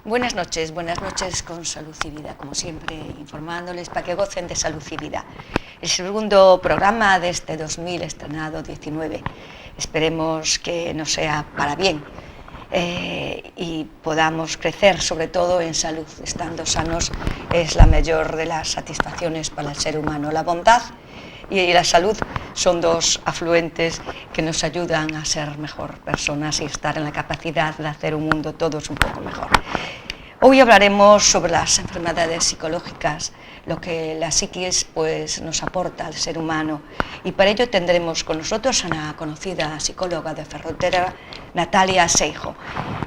Buenas noches con Salud y Vida, como siempre, informándoles para que gocen de salud y vida. El segundo programa de este 2000, estrenado 19. Esperemos que nos sea para bien y podamos crecer, sobre todo en salud. Estando sanos es la mayor de las satisfacciones para el ser humano. La bondad y la salud son dos afluentes que nos ayudan a ser mejor personas y estar en la capacidad de hacer un mundo todos un poco mejor. Hoy hablaremos sobre las enfermedades psicológicas, lo que la psiquis pues, nos aporta al ser humano, y para ello tendremos con nosotros a una conocida psicóloga de Ferrotera, Natalia Seijo.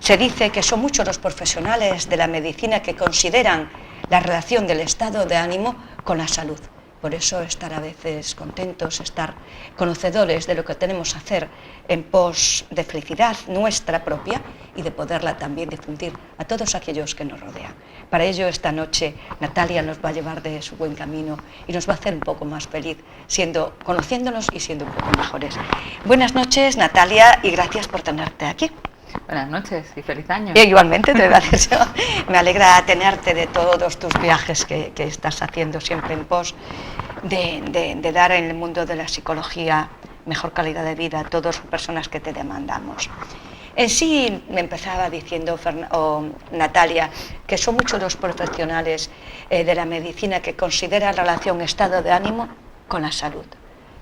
Se dice que son muchos los profesionales de la medicina que consideran la relación del estado de ánimo con la salud. Por eso estar a veces contentos, estar conocedores de lo que tenemos que hacer en pos de felicidad nuestra propia y de poderla también difundir a todos aquellos que nos rodean. Para ello esta noche Natalia nos va a llevar de su buen camino y nos va a hacer un poco más feliz, conociéndonos y siendo un poco mejores. Buenas noches, Natalia, y gracias por tenerte aquí. Buenas noches y feliz año. Igualmente, te gracias. Me alegra tenerte de todos tus viajes que estás haciendo siempre en pos de dar en el mundo de la psicología mejor calidad de vida a todas las personas que te demandamos. En sí, me empezaba diciendo Natalia, que son muchos los profesionales de la medicina que consideran la relación estado de ánimo con la salud.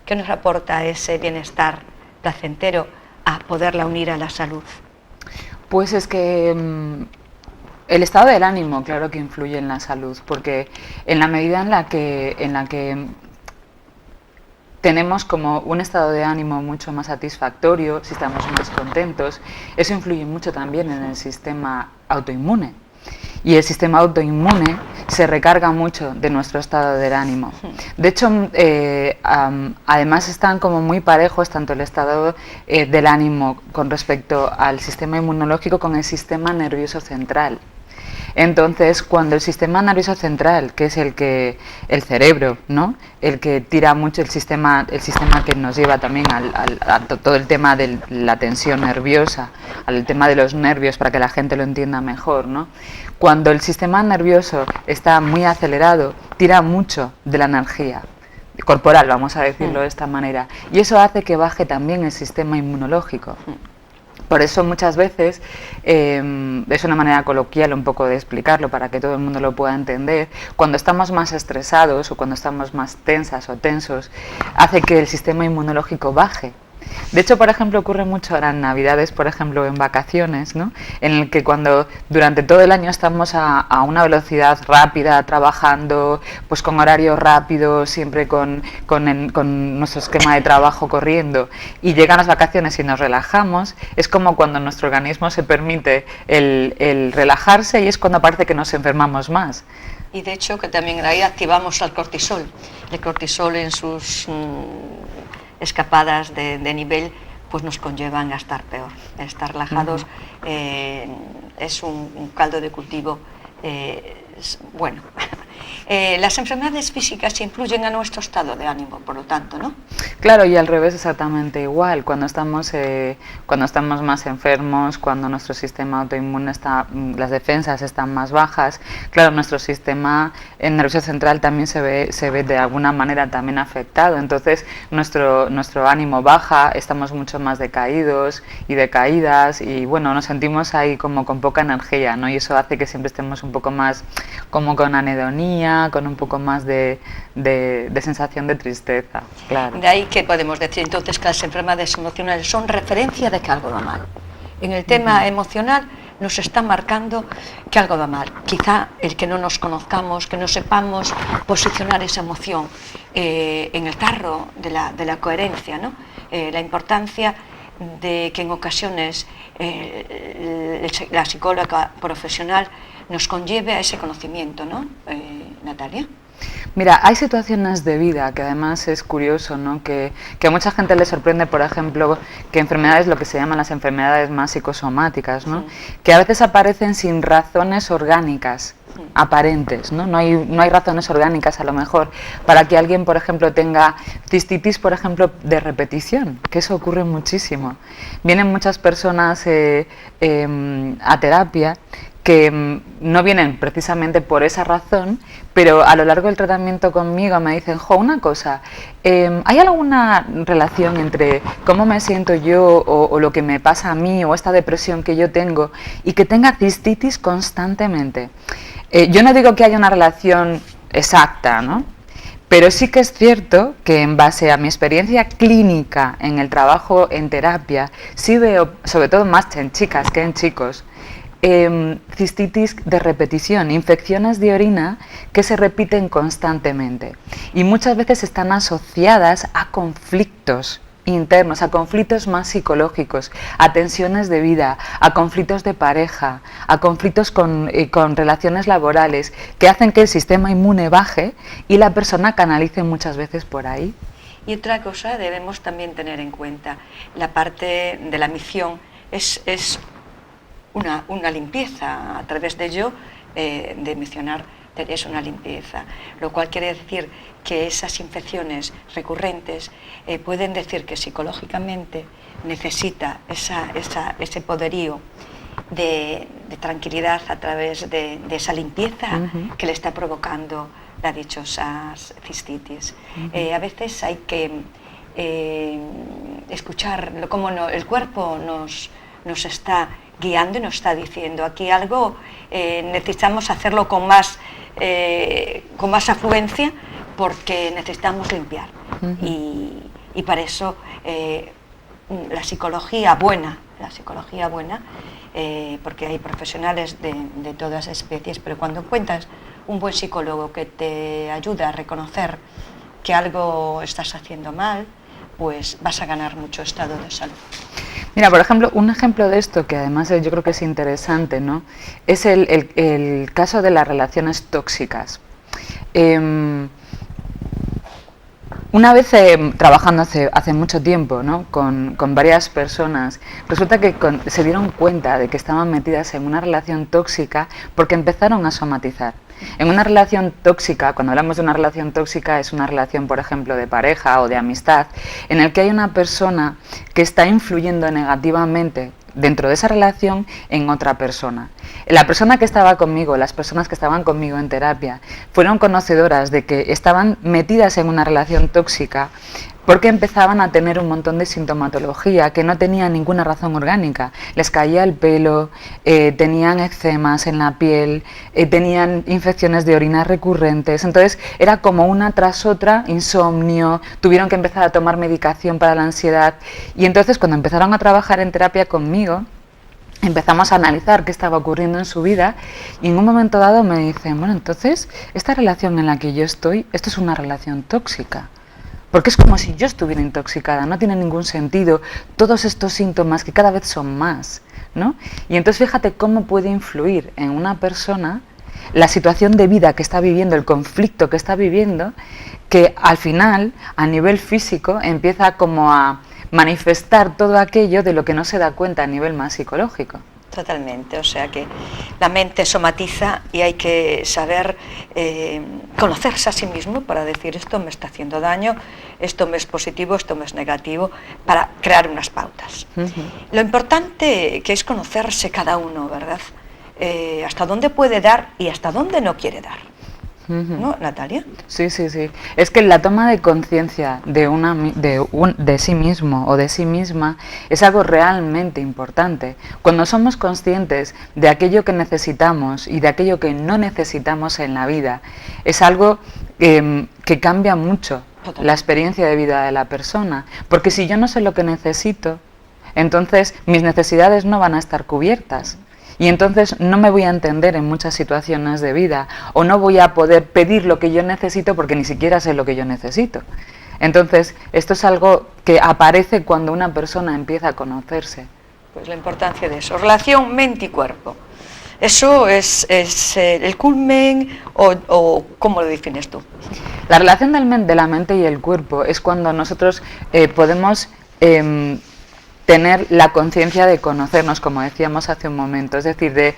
¿Qué nos aporta ese bienestar placentero a poderla unir a la salud? Pues es que el estado del ánimo, claro que influye en la salud, porque en la medida en la que tenemos como un estado de ánimo mucho más satisfactorio, si estamos más contentos, eso influye mucho también en el sistema autoinmune. Y el sistema autoinmune se recarga mucho de nuestro estado del ánimo. De hecho, además están como muy parejos tanto el estado del ánimo con respecto al sistema inmunológico con el sistema nervioso central. Entonces, cuando el sistema nervioso central, que es el cerebro, ¿no?, el que tira mucho el sistema que nos lleva también a todo el tema de la tensión nerviosa, al tema de los nervios para que la gente lo entienda mejor, ¿no? Cuando el sistema nervioso está muy acelerado, tira mucho de la energía corporal, vamos a decirlo de esta manera, y eso hace que baje también el sistema inmunológico. Por eso muchas veces, es una manera coloquial un poco de explicarlo para que todo el mundo lo pueda entender, cuando estamos más estresados o cuando estamos más tensas o tensos, hace que el sistema inmunológico baje. De hecho, por ejemplo, ocurre mucho ahora en Navidades, por ejemplo, en vacaciones, ¿no?, en el que cuando durante todo el año estamos a una velocidad rápida, trabajando, pues con horarios rápidos, siempre con nuestro esquema de trabajo corriendo, y llegan las vacaciones y nos relajamos, es como cuando nuestro organismo se permite el relajarse y es cuando parece que nos enfermamos más. Y de hecho que también ahí activamos el cortisol en sus escapadas de nivel, pues nos conllevan a estar peor. Estar relajados es un caldo de cultivo bueno. Las enfermedades físicas influyen a nuestro estado de ánimo, por lo tanto, ¿no? Claro, y al revés exactamente igual. Cuando estamos más enfermos, cuando nuestro sistema autoinmune las defensas están más bajas, claro, nuestro sistema nervioso central también se ve de alguna manera también afectado. Entonces, nuestro ánimo baja, estamos mucho más decaídos y decaídas, y bueno, nos sentimos ahí como con poca energía, ¿no? Y eso hace que siempre estemos un poco más como con anhedonía, con un poco más de sensación de tristeza, claro. De ahí que podemos decir entonces que las enfermedades emocionales son referencia de que algo va mal. En el tema emocional nos está marcando que algo va mal. Quizá el que no nos conozcamos, que no sepamos posicionar esa emoción en el tarro de la coherencia, ¿no? La importancia de que en ocasiones la psicóloga profesional nos conlleve a ese conocimiento, ¿no, Natalia? Mira, hay situaciones de vida que además es curioso, ¿no?, que a mucha gente le sorprende, por ejemplo, que enfermedades, lo que se llaman las enfermedades más psicosomáticas, ¿no?, que a veces aparecen sin razones orgánicas aparentes, ¿no? No hay razones orgánicas a lo mejor para que alguien, por ejemplo, tenga cistitis, por ejemplo, de repetición, que eso ocurre muchísimo. Vienen muchas personas a terapia que no vienen precisamente por esa razón, pero a lo largo del tratamiento conmigo me dicen, jo, una cosa, ¿hay alguna relación entre cómo me siento yo o lo que me pasa a mí o esta depresión que yo tengo y que tenga cistitis constantemente? Yo no digo que haya una relación exacta, ¿no? Pero sí que es cierto que en base a mi experiencia clínica en el trabajo en terapia, sí veo, sobre todo más en chicas que en chicos, cistitis de repetición, infecciones de orina que se repiten constantemente y muchas veces están asociadas a conflictos internos, a conflictos más psicológicos, a tensiones de vida, a conflictos de pareja, a conflictos con relaciones laborales que hacen que el sistema inmune baje y la persona canalice muchas veces por ahí. Y otra cosa debemos también tener en cuenta, la parte de la misión es una limpieza, a través de ello, de misionar, es una limpieza, lo cual quiere decir que esas infecciones recurrentes pueden decir que psicológicamente necesita ese poderío de tranquilidad a través de esa limpieza que le está provocando la dichosa cistitis. A veces hay que escuchar cómo el cuerpo nos está guiando y nos está diciendo aquí algo, necesitamos hacerlo con más afluencia porque necesitamos limpiar. Y para eso la psicología buena, porque hay profesionales de todas especies, pero cuando encuentras un buen psicólogo que te ayuda a reconocer que algo estás haciendo mal, pues vas a ganar mucho estado de salud. Mira, por ejemplo, un ejemplo de esto que además yo creo que es interesante, ¿no? Es el caso de las relaciones tóxicas. Una vez trabajando hace mucho tiempo, ¿no? con varias personas, resulta que se dieron cuenta de que estaban metidas en una relación tóxica porque empezaron a somatizar. En una relación tóxica, cuando hablamos de una relación tóxica, es una relación, por ejemplo, de pareja o de amistad, en el que hay una persona que está influyendo negativamente dentro de esa relación en otra persona. La persona que estaba conmigo, las personas que estaban conmigo en terapia, fueron conocedoras de que estaban metidas en una relación tóxica porque empezaban a tener un montón de sintomatología que no tenía ninguna razón orgánica. Les caía el pelo, tenían eczemas en la piel, tenían infecciones de orina recurrentes, entonces era como una tras otra, insomnio, tuvieron que empezar a tomar medicación para la ansiedad y entonces cuando empezaron a trabajar en terapia conmigo, empezamos a analizar qué estaba ocurriendo en su vida y en un momento dado me dicen, bueno, entonces esta relación en la que yo estoy, esto es una relación tóxica. Porque es como si yo estuviera intoxicada, no tiene ningún sentido todos estos síntomas que cada vez son más, ¿no? Y entonces fíjate cómo puede influir en una persona la situación de vida que está viviendo, el conflicto que está viviendo, que al final, a nivel físico, empieza como a manifestar todo aquello de lo que no se da cuenta a nivel más psicológico. Totalmente, o sea que la mente somatiza y hay que saber conocerse a sí mismo para decir esto me está haciendo daño, esto me es positivo, esto me es negativo, para crear unas pautas. Lo importante que es conocerse cada uno, ¿verdad? Hasta dónde puede dar y hasta dónde no quiere dar. ¿No, Natalia? Sí. Es que la toma de conciencia de sí mismo o de sí misma es algo realmente importante. Cuando somos conscientes de aquello que necesitamos y de aquello que no necesitamos en la vida, es algo que cambia mucho la experiencia de vida de la persona. Porque si yo no sé lo que necesito, entonces mis necesidades no van a estar cubiertas. Y entonces no me voy a entender en muchas situaciones de vida o no voy a poder pedir lo que yo necesito porque ni siquiera sé lo que yo necesito. Entonces, esto es algo que aparece cuando una persona empieza a conocerse. Pues la importancia de eso, relación mente y cuerpo. ¿Eso es el culmen o cómo lo defines tú? La relación de la mente y el cuerpo es cuando nosotros podemos tener la conciencia de conocernos, como decíamos hace un momento, es decir, de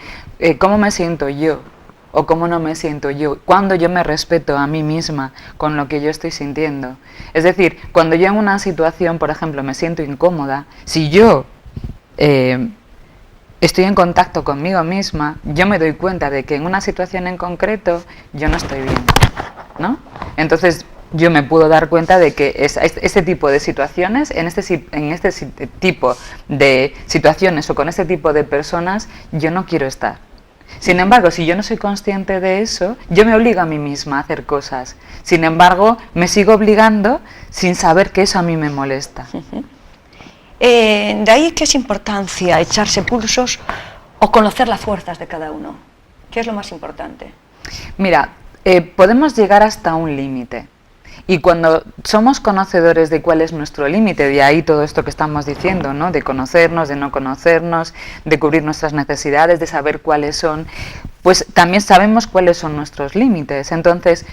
cómo me siento yo o cómo no me siento yo, cuando yo me respeto a mí misma con lo que yo estoy sintiendo. Es decir, cuando yo en una situación, por ejemplo, me siento incómoda, si yo estoy en contacto conmigo misma, yo me doy cuenta de que en una situación en concreto yo no estoy bien, ¿no? Entonces yo me puedo dar cuenta de que este tipo de situaciones, en este tipo de situaciones o con este tipo de personas, yo no quiero estar. Sin embargo, si yo no soy consciente de eso, yo me obligo a mí misma a hacer cosas. Sin embargo, me sigo obligando sin saber que eso a mí me molesta. De ahí que es importancia echarse pulsos o conocer las fuerzas de cada uno. ¿Qué es lo más importante? Mira, podemos llegar hasta un límite. Y cuando somos conocedores de cuál es nuestro límite, de ahí todo esto que estamos diciendo, ¿no? De conocernos, de no conocernos, de cubrir nuestras necesidades, de saber cuáles son, pues también sabemos cuáles son nuestros límites. Entonces,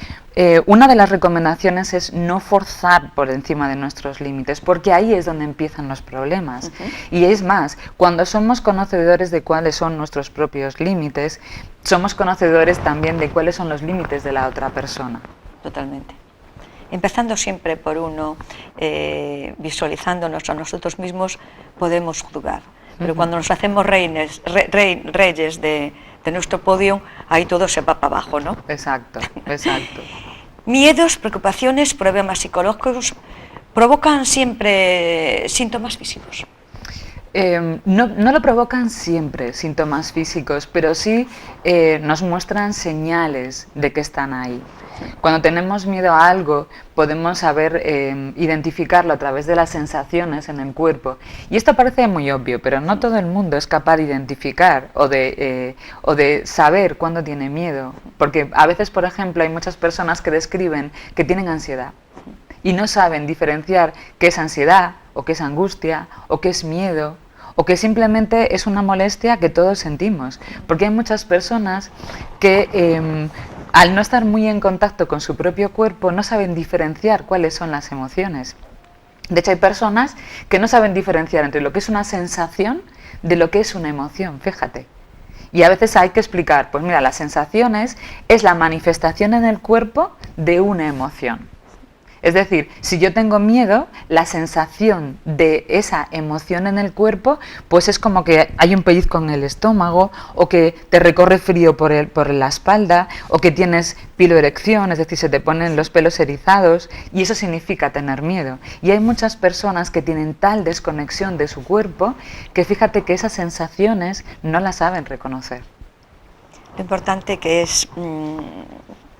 una de las recomendaciones es no forzar por encima de nuestros límites, porque ahí es donde empiezan los problemas. Y es más, cuando somos conocedores de cuáles son nuestros propios límites, somos conocedores también de cuáles son los límites de la otra persona. Totalmente. Empezando siempre por uno, visualizándonos a nosotros mismos, podemos juzgar. Pero cuando nos hacemos reyes de nuestro podio, ahí todo se va para abajo, ¿no? Exacto, exacto. Miedos, preocupaciones, problemas psicológicos provocan siempre síntomas físicos. No lo provocan siempre síntomas físicos, pero sí nos muestran señales de que están ahí. Cuando tenemos miedo a algo, podemos saber identificarlo a través de las sensaciones en el cuerpo. Y esto parece muy obvio, pero no todo el mundo es capaz de identificar o de saber cuándo tiene miedo. Porque a veces, por ejemplo, hay muchas personas que describen que tienen ansiedad y no saben diferenciar qué es ansiedad, o qué es angustia, o qué es miedo, o que simplemente es una molestia que todos sentimos. Porque hay muchas personas que al no estar muy en contacto con su propio cuerpo no saben diferenciar cuáles son las emociones. De hecho, hay personas que no saben diferenciar entre lo que es una sensación de lo que es una emoción, fíjate. Y a veces hay que explicar, pues mira, las sensaciones es la manifestación en el cuerpo de una emoción. Es decir, si yo tengo miedo, la sensación de esa emoción en el cuerpo, pues es como que hay un pellizco en el estómago, o que te recorre frío por la espalda, o que tienes piloerección, es decir, se te ponen los pelos erizados, y eso significa tener miedo. Y hay muchas personas que tienen tal desconexión de su cuerpo, que fíjate que esas sensaciones no las saben reconocer. Lo importante que es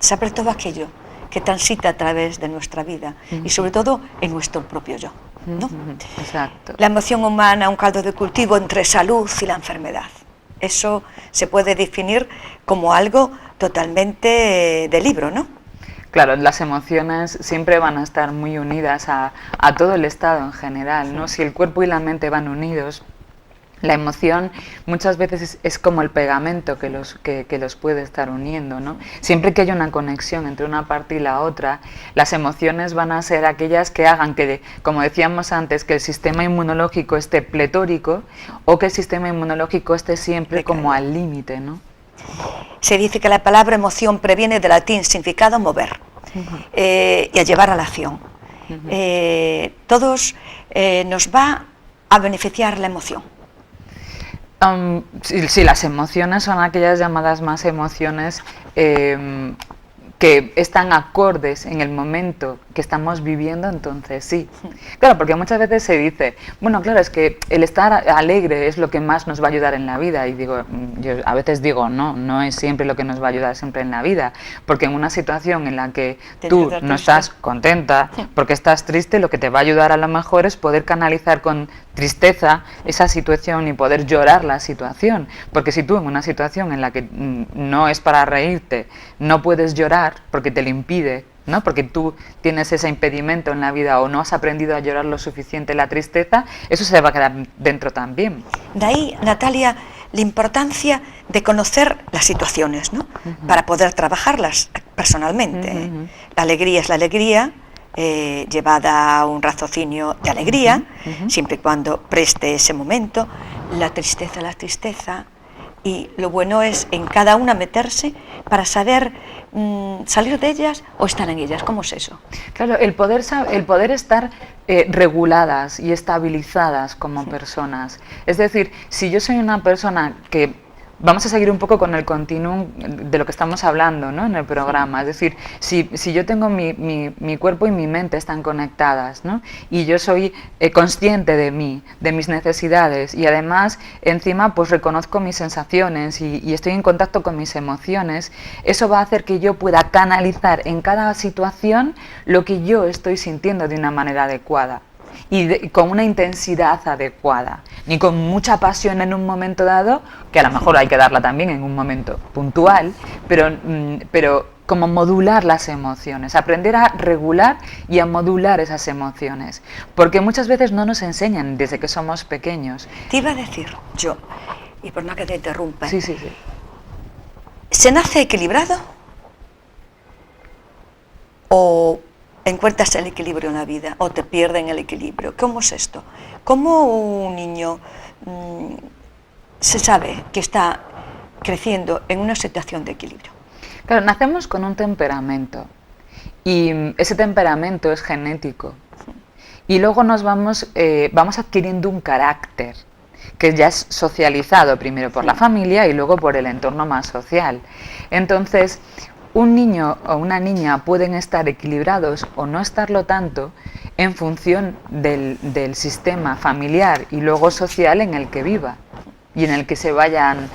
saber todo aquello que transita a través de nuestra vida y sobre todo en nuestro propio yo, ¿no? Exacto. La emoción humana, un caldo de cultivo entre salud y la enfermedad. Eso se puede definir como algo totalmente de libro, ¿no? Claro, las emociones siempre van a estar muy unidas a todo el estado en general, ¿no? Si el cuerpo y la mente van unidos, la emoción muchas veces es como el pegamento que los puede estar uniendo, ¿no? Siempre que haya una conexión entre una parte y la otra, las emociones van a ser aquellas que hagan que, como decíamos antes, que el sistema inmunológico esté pletórico o que el sistema inmunológico esté siempre como al límite, ¿no? Se dice que la palabra emoción previene del latín significado mover y a llevar a la acción. Todos nos va a beneficiar la emoción. Sí, las emociones son aquellas llamadas más emociones que están acordes en el momento que estamos viviendo, entonces sí. Claro, porque muchas veces se dice, bueno, claro, es que el estar alegre es lo que más nos va a ayudar en la vida, y digo, yo a veces digo, no es siempre lo que nos va a ayudar siempre en la vida, porque en una situación en la que tú no estás contenta, porque estás triste, lo que te va a ayudar a lo mejor es poder canalizar con tristeza esa situación y poder llorar la situación, porque si tú en una situación en la que no es para reírte, no puedes llorar porque te lo impide, ¿no? Porque tú tienes ese impedimento en la vida o no has aprendido a llorar lo suficiente la tristeza, eso se va a quedar dentro también. De ahí, Natalia, la importancia de conocer las situaciones, ¿no? Para poder trabajarlas personalmente. La alegría es la alegría, llevada a un raciocinio de alegría, siempre y cuando preste ese momento. La tristeza, y lo bueno es en cada una meterse para saber salir de ellas o estar en ellas. ¿Cómo es eso? Claro, el poder estar reguladas y estabilizadas como personas. Es decir, si yo soy una persona que... Vamos a seguir un poco con el continuum de lo que estamos hablando, ¿no?, en el programa. Es decir, si yo tengo mi cuerpo y mi mente están conectadas, ¿no?, y yo soy consciente de mí, de mis necesidades, y además encima pues reconozco mis sensaciones y estoy en contacto con mis emociones, eso va a hacer que yo pueda canalizar en cada situación lo que yo estoy sintiendo de una manera adecuada. Y con una intensidad adecuada, ni con mucha pasión en un momento dado, que a lo mejor hay que darla también en un momento puntual, pero como modular las emociones, aprender a regular y a modular esas emociones, porque muchas veces no nos enseñan desde que somos pequeños. Te iba a decir yo, y por no que te interrumpa, Sí. ¿se nace equilibrado o encuentras el equilibrio en la vida o te pierden el equilibrio? ¿Cómo es esto? ¿Cómo un niño se sabe que está creciendo en una situación de equilibrio? Claro, nacemos con un temperamento y ese temperamento es genético y luego nos vamos adquiriendo un carácter que ya es socializado primero por la familia y luego por el entorno más social. Entonces, un niño o una niña pueden estar equilibrados o no estarlo tanto en función del sistema familiar y luego social en el que viva y en el que se vayan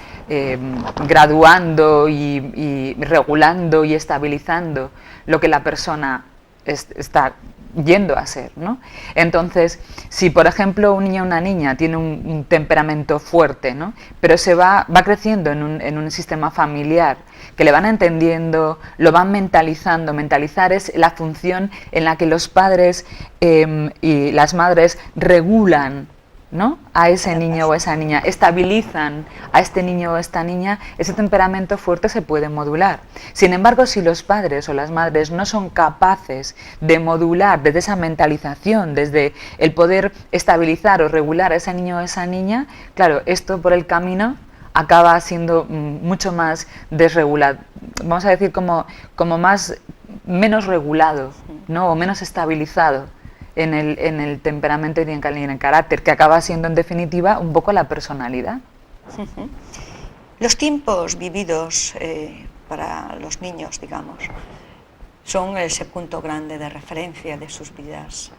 graduando y regulando y estabilizando lo que la persona está yendo a ser, ¿no? Entonces, si por ejemplo un niño o una niña tiene un temperamento fuerte, ¿no?, pero se va creciendo en un sistema familiar que le van entendiendo, lo van mentalizando. Mentalizar es la función en la que los padres y las madres regulan, ¿no?, a ese niño o esa niña, estabilizan a este niño o esta niña. Ese temperamento fuerte se puede modular. Sin embargo, si los padres o las madres no son capaces de modular desde esa mentalización, desde el poder estabilizar o regular a ese niño o esa niña, claro, esto por el camino acaba siendo mucho más desregulado, vamos a decir como menos regulado, ¿no?, o menos estabilizado en el temperamento y en el carácter, que acaba siendo en definitiva un poco la personalidad. Los tiempos vividos para los niños, digamos, son ese punto grande de referencia de sus vidas.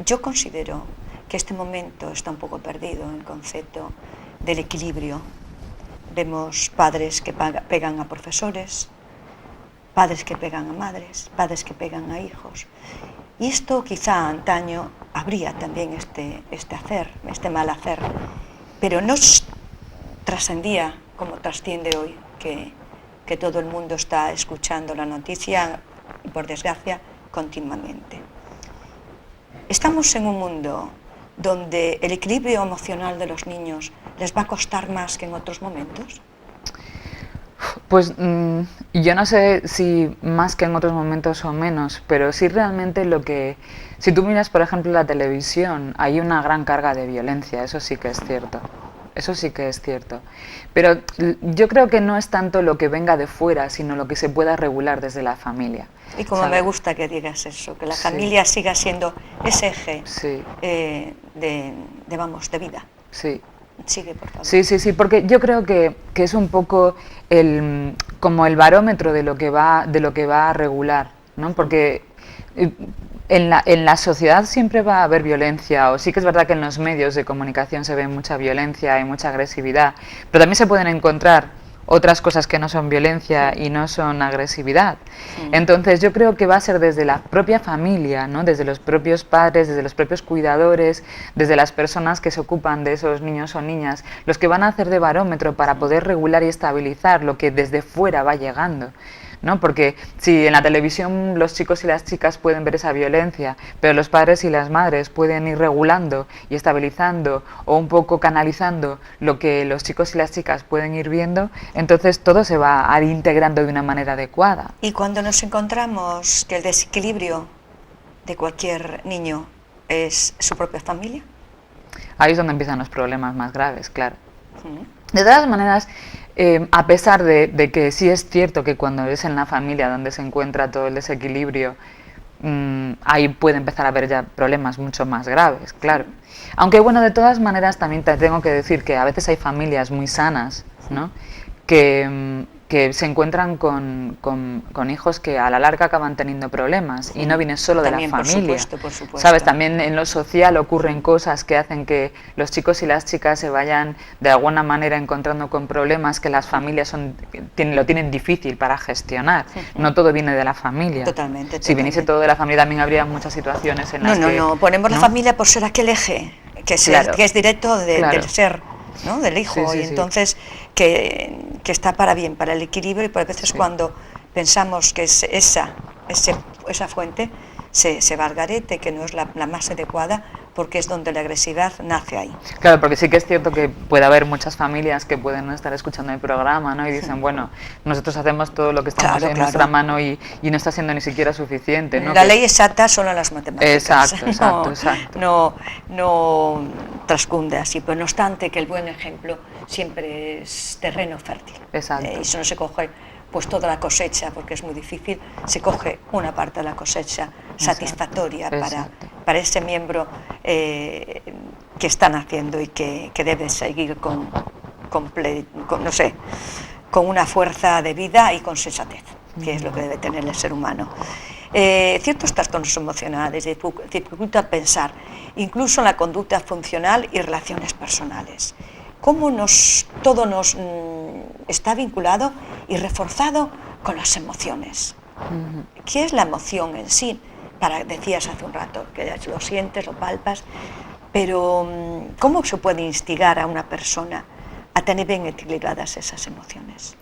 Yo considero que este momento está un poco perdido en el concepto del equilibrio. Vemos padres que pegan a profesores, padres que pegan a madres, padres que pegan a hijos. Y esto quizá antaño habría también este mal hacer, pero no trascendía como trasciende hoy, que todo el mundo está escuchando la noticia, por desgracia, continuamente. Estamos en un mundo donde el equilibrio emocional de los niños les va a costar más que en otros momentos. Pues yo no sé si más que en otros momentos o menos, pero sí realmente si tú miras por ejemplo la televisión, hay una gran carga de violencia, eso sí que es cierto. Eso sí que es cierto. Pero yo creo que no es tanto lo que venga de fuera, sino lo que se pueda regular desde la familia. Y como ¿sabes? me gusta que digas eso, que la familia siga siendo ese eje de vida. Sí. Sigue, por favor. Sí, porque yo creo que es un poco como el barómetro de lo que va a regular, ¿no? Porque en la sociedad siempre va a haber violencia, o sí que es verdad que en los medios de comunicación se ve mucha violencia y mucha agresividad, pero también se pueden encontrar otras cosas que no son violencia y no son agresividad. Entonces yo creo que va a ser desde la propia familia, ¿no?, desde los propios padres, desde los propios cuidadores, desde las personas que se ocupan de esos niños o niñas, los que van a hacer de barómetro para poder regular y estabilizar lo que desde fuera va llegando, ¿no? Porque si en la televisión los chicos y las chicas pueden ver esa violencia, pero los padres y las madres pueden ir regulando y estabilizando o un poco canalizando lo que los chicos y las chicas pueden ir viendo, entonces todo se va a ir integrando de una manera adecuada. Y cuando nos encontramos que el desequilibrio de cualquier niño es su propia familia, Ahí es donde empiezan los problemas más graves, claro. De todas maneras, a pesar de que sí es cierto que cuando es en la familia donde se encuentra todo el desequilibrio, ahí puede empezar a haber ya problemas mucho más graves, claro. Aunque bueno, de todas maneras también te tengo que decir que a veces hay familias muy sanas, ¿no? que se encuentran con hijos que a la larga acaban teniendo problemas y no viene solo También, de la familia. por supuesto. ¿Sabes? También en lo social ocurren cosas que hacen que los chicos y las chicas se vayan de alguna manera encontrando con problemas que las familias lo tienen difícil para gestionar. No todo viene de la familia. Totalmente. Si viniese todo de la familia también habría muchas situaciones en las que... No, ponemos la familia por ser aquel eje que es directo del ser, ¿no? Del hijo, Sí, y entonces que está para bien, para el equilibrio, y por veces cuando pensamos que es esa fuente se va al garete, que no es la más adecuada, porque es donde la agresividad nace ahí. Claro, porque sí que es cierto que puede haber muchas familias que pueden estar escuchando el programa, ¿no? Y dicen, bueno, nosotros hacemos todo lo que estamos en nuestra mano y no está siendo ni siquiera suficiente, ¿no? La ley exacta solo en las matemáticas. Exacto. No transcunde así, pero no obstante que el buen ejemplo siempre es terreno fértil. Exacto. Y eso no se coge pues toda la cosecha, porque es muy difícil, se coge una parte de la cosecha satisfactoria para ese miembro que están haciendo y que debe seguir con una fuerza de vida y con sensatez, que es lo que debe tener el ser humano. Ciertos trastornos emocionales dificultan pensar, incluso en la conducta funcional y relaciones personales. Cómo todo nos está vinculado y reforzado con las emociones. ¿Qué es la emoción en sí? Decías hace un rato, que lo sientes, lo palpas, pero ¿cómo se puede instigar a una persona a tener bien equilibradas esas emociones?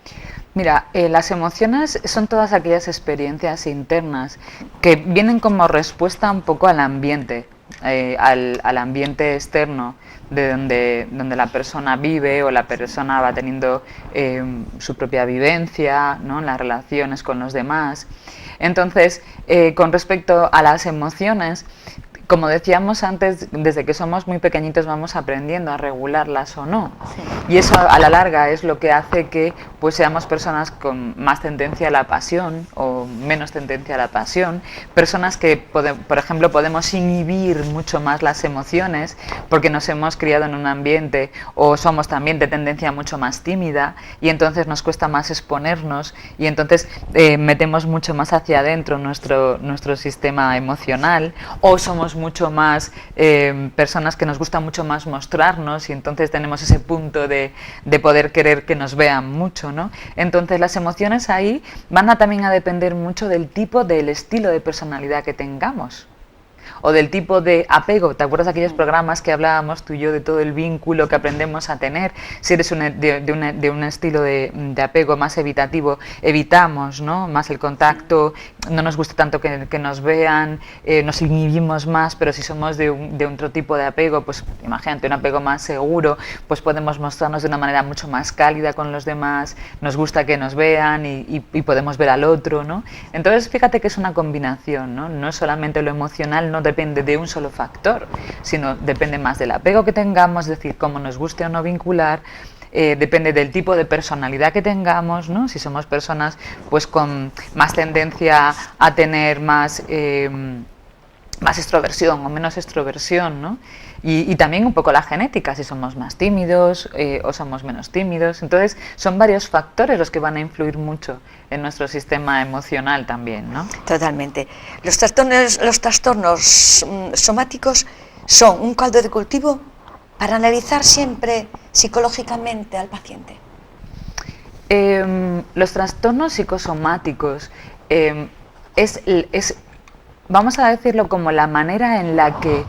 Mira, las emociones son todas aquellas experiencias internas que vienen como respuesta un poco al ambiente, al ambiente externo de donde la persona vive o la persona va teniendo su propia vivencia, ¿no? En las relaciones con los demás. Entonces, con respecto a las emociones, como decíamos antes, desde que somos muy pequeñitos vamos aprendiendo a regularlas o no. Y eso a la larga es lo que hace que pues seamos personas con más tendencia a la pasión o menos tendencia a la pasión, personas que, por ejemplo, podemos inhibir mucho más las emociones porque nos hemos criado en un ambiente o somos también de tendencia mucho más tímida y entonces nos cuesta más exponernos y entonces metemos mucho más hacia adentro nuestro sistema emocional, o somos mucho más personas que nos gusta mucho más mostrarnos y entonces tenemos ese punto de poder querer que nos vean mucho, ¿no? Entonces las emociones ahí van también a depender mucho del del estilo de personalidad que tengamos. O del tipo de apego. ¿Te acuerdas de aquellos programas que hablábamos tú y yo de todo el vínculo que aprendemos a tener? Si eres de un estilo de apego más evitativo, evitamos, ¿no? Más el contacto, no nos gusta tanto que nos vean, nos inhibimos más, pero si somos de otro tipo de apego, pues imagínate, un apego más seguro, pues podemos mostrarnos de una manera mucho más cálida con los demás, nos gusta que nos vean y podemos ver al otro, ¿no? Entonces fíjate que es una combinación, ¿no? No es solamente lo emocional, no depende de un solo factor, sino depende más del apego que tengamos, es decir, cómo nos guste o no vincular, depende del tipo de personalidad que tengamos, ¿no? Si somos personas pues con más tendencia a tener más extroversión o menos extroversión, ¿no? Y también un poco la genética, si somos más tímidos o somos menos tímidos. Entonces son varios factores los que van a influir mucho en nuestro sistema emocional también, ¿no? Totalmente. Los trastornos somáticos son un caldo de cultivo para analizar siempre psicológicamente al paciente. Los trastornos psicosomáticos vamos a decirlo como la manera en la que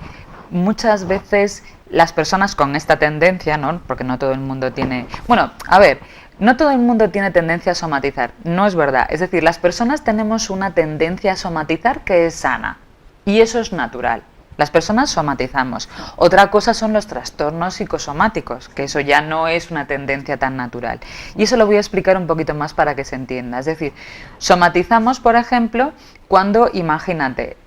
muchas veces las personas con esta tendencia, ¿no? Porque no todo el mundo tiene... Bueno, a ver, no todo el mundo tiene tendencia a somatizar, no es verdad. Es decir, las personas tenemos una tendencia a somatizar que es sana y eso es natural. Las personas somatizamos. Otra cosa son los trastornos psicosomáticos, que eso ya no es una tendencia tan natural. Y eso lo voy a explicar un poquito más para que se entienda. Es decir, somatizamos, por ejemplo, cuando, imagínate,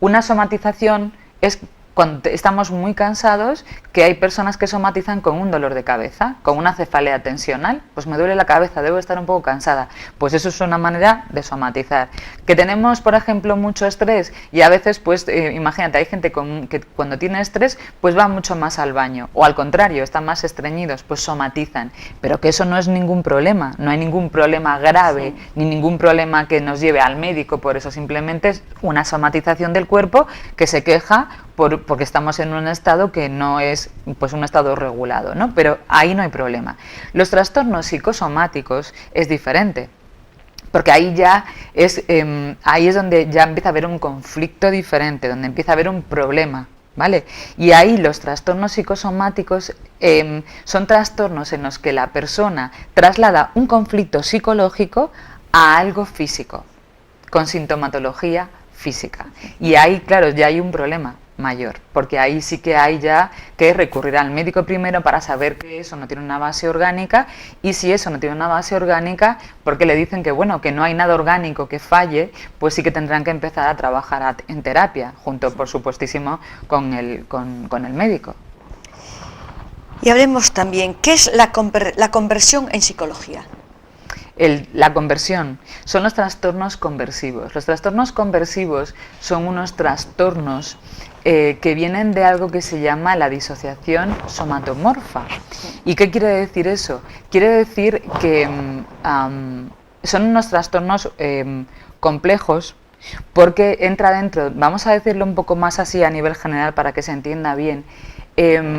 una somatización es cuando estamos muy cansados, que hay personas que somatizan con un dolor de cabeza, con una cefalea tensional, pues me duele la cabeza, debo estar un poco cansada. Pues eso es una manera de somatizar. Que tenemos, por ejemplo, mucho estrés y a veces, pues, imagínate, hay gente que cuando tiene estrés, pues va mucho más al baño, o al contrario, están más estreñidos, pues somatizan. Pero que eso no es ningún problema, no hay ningún problema grave, ni ningún problema que nos lleve al médico, por eso simplemente es una somatización del cuerpo que se queja porque estamos en un estado que no es, pues, un estado regulado, ¿no? Pero ahí no hay problema. Los trastornos psicosomáticos es diferente, porque ahí ya es, ahí es donde ya empieza a haber un conflicto diferente, donde empieza a haber un problema, ¿vale? Y ahí los trastornos psicosomáticos son trastornos en los que la persona traslada un conflicto psicológico a algo físico, con sintomatología física. Y ahí, claro, ya hay un problema mayor, porque ahí sí que hay ya que recurrir al médico primero para saber que eso no tiene una base orgánica, y si eso no tiene una base orgánica, porque le dicen que bueno, que no hay nada orgánico que falle, pues sí que tendrán que empezar a trabajar en terapia, junto por supuestísimo con el médico. Y hablemos también, ¿qué es la conversión en psicología? La conversión son los trastornos conversivos. Los trastornos conversivos son unos trastornos que vienen de algo que se llama la disociación somatomorfa. ¿Y qué quiere decir eso? Quiere decir que son unos trastornos complejos, porque entra dentro, vamos a decirlo un poco más así a nivel general para que se entienda bien,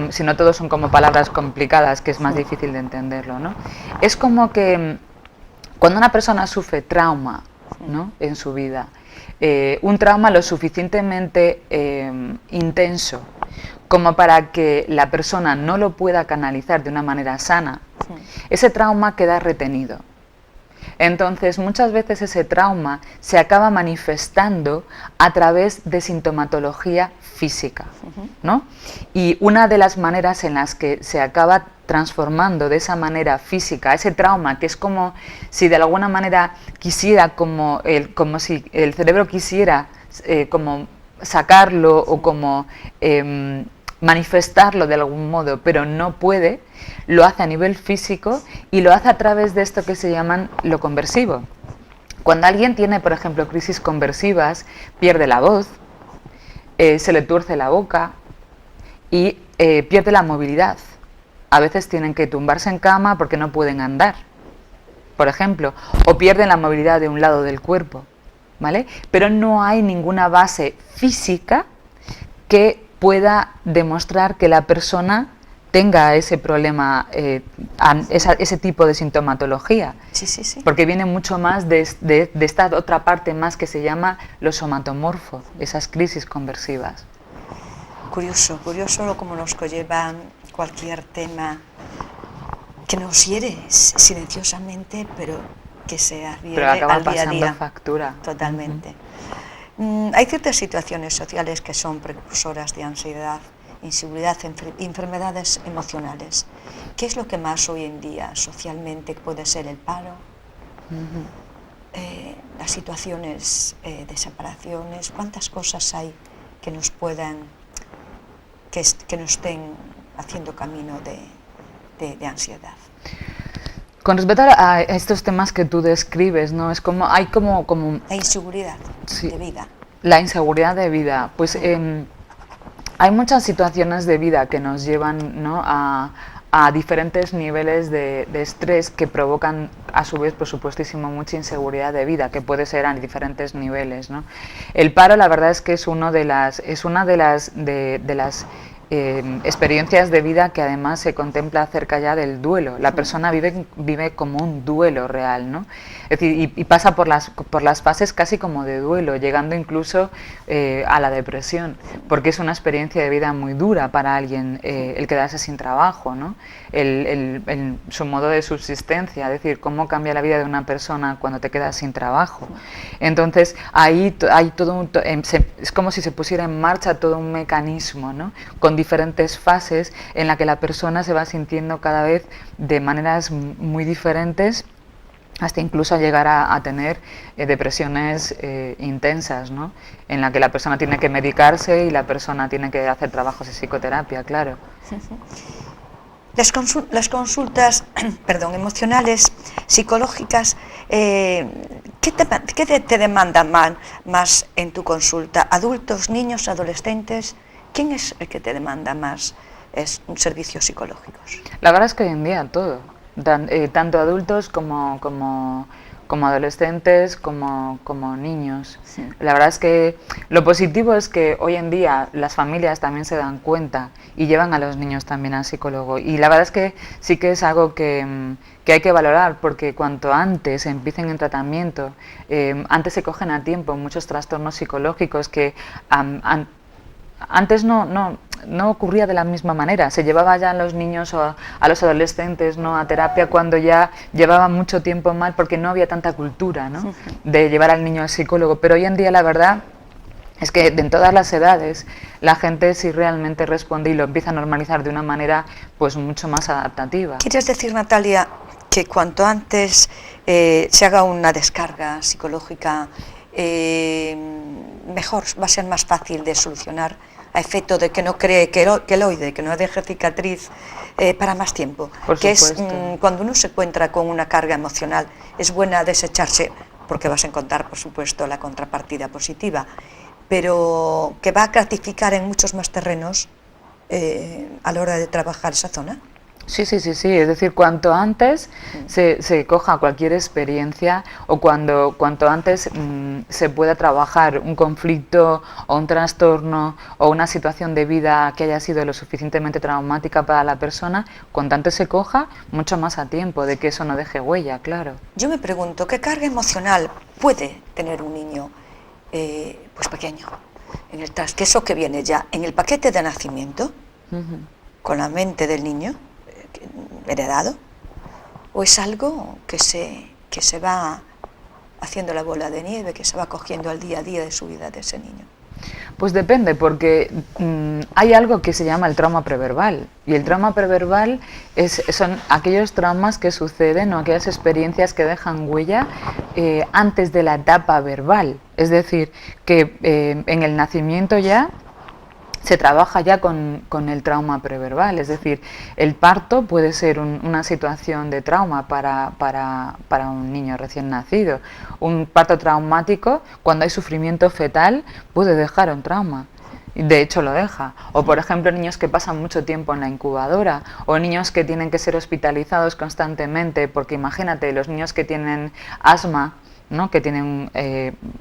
si no todos son como palabras complicadas, que es más difícil de entenderlo, ¿no? Es como que cuando una persona sufre trauma, ¿no?, en su vida, un trauma lo suficientemente intenso como para que la persona no lo pueda canalizar de una manera sana, ese trauma queda retenido. Entonces, muchas veces ese trauma se acaba manifestando a través de sintomatología física, ¿no? Y una de las maneras en las que se acaba transformando de esa manera física ese trauma, que es como si de alguna manera quisiera, como si el cerebro quisiera como sacarlo o como manifestarlo de algún modo, pero no puede, lo hace a nivel físico y lo hace a través de esto que se llaman lo conversivo. Cuando alguien tiene, por ejemplo, crisis conversivas, pierde la voz, se le tuerce la boca y pierde la movilidad. A veces tienen que tumbarse en cama porque no pueden andar, por ejemplo, o pierden la movilidad de un lado del cuerpo, ¿vale? Pero no hay ninguna base física que pueda demostrar que la persona tenga ese problema, ese tipo de sintomatología. Sí, sí, sí. Porque viene mucho más de esta otra parte más que se llama lo somatomorfo, esas crisis conversivas. Curioso, curioso cómo nos conlleva cualquier tema que nos hiere silenciosamente, pero que se adhiere al día a día. Factura. Totalmente. Hay ciertas situaciones sociales que son precursoras de ansiedad, inseguridad, enfermedades emocionales. ¿Qué es lo que más hoy en día socialmente puede ser el paro? Las situaciones de separaciones, ¿cuántas cosas hay que nos puedan, que nos estén haciendo camino de ansiedad? Con respecto a estos temas que tú describes, ¿no? Es como hay como la inseguridad de vida. La inseguridad de vida, pues hay muchas situaciones de vida que nos llevan, ¿no?, a diferentes niveles de estrés que provocan a su vez, por supuestísimo, mucha inseguridad de vida, que puede ser a diferentes niveles, ¿no? El paro, la verdad es que es una de las experiencias de vida que además se contempla acerca ya del duelo. La persona vive como un duelo real, ¿no? Es decir, y pasa por las fases casi como de duelo, llegando incluso a la depresión, porque es una experiencia de vida muy dura para alguien el quedarse sin trabajo, ¿no? Su modo de subsistencia, es decir, cómo cambia la vida de una persona cuando te quedas sin trabajo. Entonces, ahí hay todo es como si se pusiera en marcha todo un mecanismo, ¿no?, con diferentes fases en la que la persona se va sintiendo cada vez de maneras muy diferentes hasta incluso llegar a tener depresiones intensas, ¿no? En la que la persona tiene que medicarse y la persona tiene que hacer trabajos de psicoterapia, claro. Las consultas perdón, emocionales, psicológicas, ¿qué te demandan más en tu consulta? ¿Adultos, niños, adolescentes? ¿Quién es el que te demanda más servicios psicológicos? La verdad es que hoy en día todo, tanto adultos como adolescentes, como niños. Sí. La verdad es que lo positivo es que hoy en día las familias también se dan cuenta y llevan a los niños también al psicólogo. Y la verdad es que sí que es algo que hay que valorar, porque cuanto antes empiecen en tratamiento, antes se cogen a tiempo muchos trastornos psicológicos que antes no ocurría de la misma manera. Se llevaba ya a los niños o a los adolescentes, ¿no?, a terapia cuando ya llevaban mucho tiempo mal, porque no había tanta cultura, ¿no?, de llevar al niño al psicólogo. Pero hoy en día la verdad es que en todas las edades la gente sí realmente responde y lo empieza a normalizar de una manera pues mucho más adaptativa. ¿Quieres decir, Natalia, que cuanto antes se haga una descarga psicológica, mejor, va a ser más fácil de solucionar, a efecto de que no cree queloide, que no deje cicatriz para más tiempo? Por que supuesto. Es cuando uno se encuentra con una carga emocional, es buena desecharse, porque vas a encontrar, por supuesto, la contrapartida positiva, pero que va a gratificar en muchos más terrenos a la hora de trabajar esa zona. Sí, es decir, cuanto antes se coja cualquier experiencia o cuanto antes se pueda trabajar un conflicto o un trastorno o una situación de vida que haya sido lo suficientemente traumática para la persona, cuanto antes se coja, mucho más a tiempo de que eso no deje huella, claro. Yo me pregunto, ¿qué carga emocional puede tener un niño pues pequeño? Que eso que viene ya en el paquete de nacimiento, con la mente del niño, heredado, o es algo que se va haciendo la bola de nieve, que se va cogiendo al día a día de su vida de ese niño? Pues depende, porque hay algo que se llama el trauma preverbal, y el trauma preverbal son aquellos traumas que suceden o aquellas experiencias que dejan huella antes de la etapa verbal, es decir, que en el nacimiento ya se trabaja ya con el trauma preverbal, es decir, el parto puede ser una situación de trauma para un niño recién nacido. Un parto traumático, cuando hay sufrimiento fetal, puede dejar un trauma. De hecho lo deja. O por ejemplo niños que pasan mucho tiempo en la incubadora, o niños que tienen que ser hospitalizados constantemente, porque imagínate, los niños que tienen asma, ¿no?, que tienen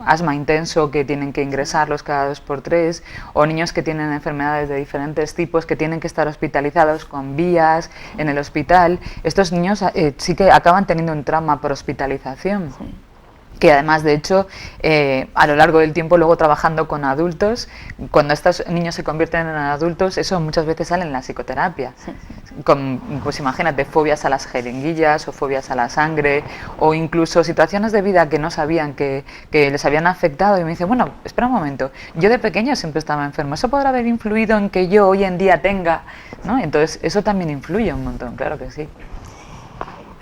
asma intenso, que tienen que ingresarlos cada 2 por 3, o niños que tienen enfermedades de diferentes tipos, que tienen que estar hospitalizados con vías en el hospital. Estos niños sí que acaban teniendo un trauma por hospitalización. Sí. Que además, de hecho, a lo largo del tiempo, luego trabajando con adultos, cuando estos niños se convierten en adultos, eso muchas veces sale en la psicoterapia. Pues imagínate, fobias a las jeringuillas o fobias a la sangre, o incluso situaciones de vida que no sabían que les habían afectado, y me dicen, bueno, espera un momento, yo de pequeño siempre estaba enfermo, ¿eso podrá haber influido en que yo hoy en día tenga, ¿no? Entonces, eso también influye un montón, claro que sí.